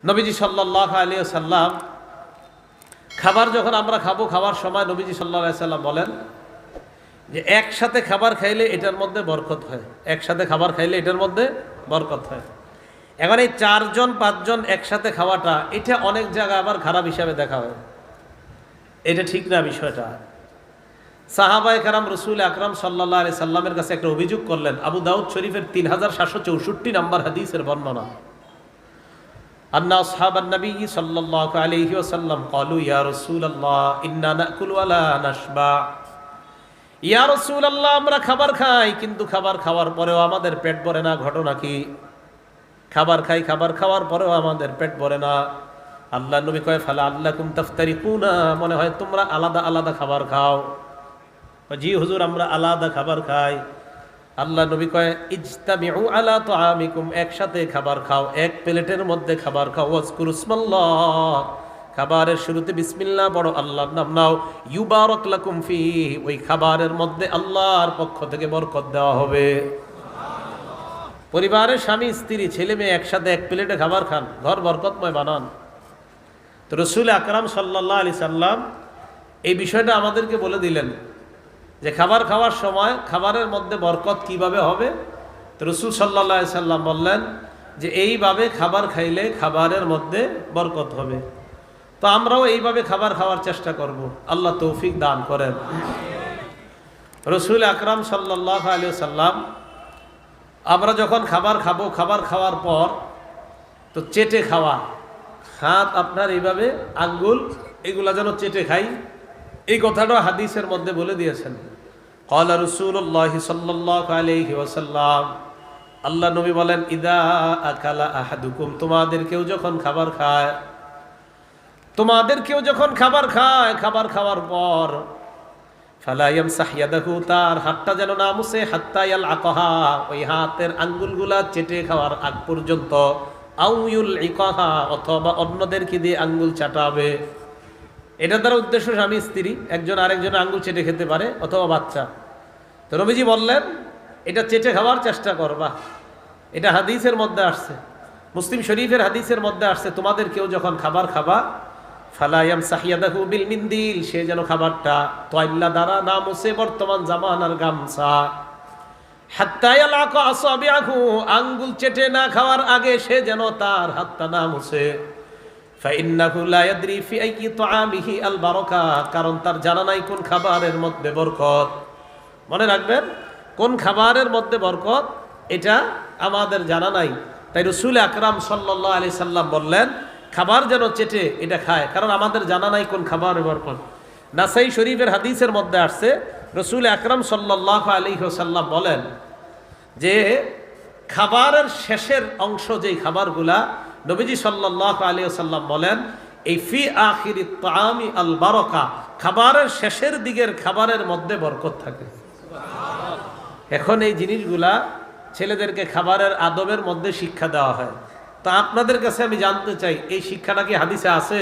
নবীজি সাল্লাল্লাহু আলাইহি ওয়াসাল্লাম খাবার যখন আমরা খাবো, খাওয়ার সময় নবীজি সাল্লাল্লাহু আলাইহি ওয়াসাল্লাম বলেন যে একসাথে খাবার খাইলে এটার মধ্যে বরকত হয়, একসাথে খাবার খাইলে এটার মধ্যে বরকত হয়। এখন এই 4 জন 5 জন একসাথে খাওয়াটা, এটা অনেক জায়গায় আবার খারাপ হিসাবে দেখা হয়। এটা ঠিক না বিষয়টা। সাহাবায়ে কেরাম রাসূল আকরাম সাল্লাল্লাহু আলাইহি সাল্লামের কাছে একটা অভিযোগ করলেন। আবু দাউদ শরীফের 3764 নম্বর হাদিসের বর্ণনা। আন্না আসহাবান নবী সাল্লাল্লাহু আলাইহি ওয়াসাল্লাম ক্বালু ইয়া রাসূলুল্লাহ ইন্না নাকুলু ওয়ালা নাশবা। ইয়া রাসূলুল্লাহ, আমরা খাবার খাই কিন্তু খাবার খাওয়ার পরেও আমাদের পেট ভরে না। ঘটনা কি? খাবার খাই, খাবার খাওয়ার পরেও আমাদের পেট ভরে না। আল্লাহ নবী কয় ফালা আল্লাকুম তাফতারিকুনা, মনে হয় তোমরা আলাদা আলাদা খাবার খাও। জি হুজুর, আমরা আলাদা খাবার খাই। আল্লাহ নবী কয় ইজতামিউ আলা তুআমিকুম, একসাথে খাবার খাও, এক প্লেটের মধ্যে খাবার খাও। ওয়াজকুরুসমাল্লাহ, খাবারের শুরুতে বিসমিল্লাহ পড়ো, আল্লাহর নাম নাও। ইউবারাক লাকুম ফি, ওই খাবারের মধ্যে আল্লাহর পক্ষ থেকে বরকত দেওয়া হবে। পরিবারের স্বামী স্ত্রী ছেলে মেয়ে একসাথে এক প্লেটে খাবার খান, ঘর বরকতময় বানান। তো রাসূল আকরাম সাল্লাল্লাহু আলাইহি সাল্লাম এই বিষয়টা আমাদেরকে বলে দিলেন যে খাবার খাওয়ার সময় খাবারের মধ্যে বরকত কিভাবে হবে। তো রাসূল সাল্লাল্লাহু আলাইহি সাল্লাম বললেন যে এইভাবে খাবার খাইলে খাবারের মধ্যে বরকত হবে। তো আমরাও এইভাবে খাবার খাওয়ার চেষ্টা করব, আল্লাহ তৌফিক দান করেন। রাসূল আকরাম সাল্লাল্লাহু আলাইহি সাল্লাম, আমরা যখন খাবার খাবো, খাবার খাওয়ার পর তো চেটে খাওয়া, হাত আপনার এইভাবে আঙ্গুল এগুলা যেন চেটে খাই, এই কথাটা হাদিসের মধ্যে বলে দিয়েছেন। ক্বালা রাসূলুল্লাহ সাল্লাল্লাহু আলাইহি ওয়াসাল্লাম, আল্লাহ নবী বলেন ইদা আকালা আহাদুকুম, তোমাদের কেউ যখন খাবার খায়, তোমাদের কেউ যখন খাবার খায়, খাবার খাওয়ার পর ফালা ইয়ামসাহ ইয়াদাহু, তার হাতটা যেন না মুছে, হাত্তা ইয়ালআকাহা, ওই হাতের আঙ্গুলগুলা চেটে খাওয়ার আগ পর্যন্ত। আও ইউলইকাহা, অথবা অন্যদেরকে দিয়ে আঙ্গুল চাটাবে। এটার দ্বারা উদ্দেশ্য স্বামী স্ত্রী একজন আরেকজনের আঙ্গুল চেটে খেতে পারে, অথবা বাচ্চা। তো নবীজি বললেন এটা চেটে খাওয়ার চেষ্টা করবা। এটা হাদিসের মধ্যে আসছে, মুসলিম শরীফের হাদিসের মধ্যে আসছে, তোমাদের কেউ যখন খাবার খাবা ফালা ইয়ামসাহ ইয়াদাহু বিল মিনদিল, সে যেন খাবারটা তয়লা দ্বারা না মুছে, বর্তমান জামানার গামছা। হাত্তা ইয়ালাকা আসাবিআহু, আঙ্গুল চেটে না খাওয়ার আগে সে যেন তার হাতটা না মুছে। ফাইন্নাহু লা ইয়াদরি ফি আইয়ি তুআমিহি আল বারাকা, কারণ তার জানা নাই কোন খাবারের মধ্যে বরকত। মনে রাখবেন, কোন খাবারের মধ্যে বরকত এটা আমাদের জানা নাই। তাই রাসূল আকরাম সাল্লাল্লাহু আলাইহি সাল্লাম বললেন খাবার যেন চেটে এটা খায়, কারণ আমাদের জানা নাই কোন খাবারের বরকত। নাসাই শরীফের হাদিসের মধ্যে আসছে, রাসূল আকরাম সাল্লাল্লাহু আলাইহি ওয়াসাল্লাম বলেন যে খাবারের শেষের অংশ যেই খাবারগুলা, নবীজি সাল্লাল্লাহু আলাইহি ওয়াসাল্লাম বলেন এই ফি আখিরিত তাআমি আল বারাকা, খাবারের শেষের দিকের খাবারের মধ্যে বরকত থাকে। এখন এই জিনিসগুলা ছেলেদেরকে খাবারের আদবের মধ্যে শিক্ষা দেওয়া হয়। তো আপনাদের কাছে আমি জানতে চাই এই শিক্ষাটা কি হাদিসে আছে?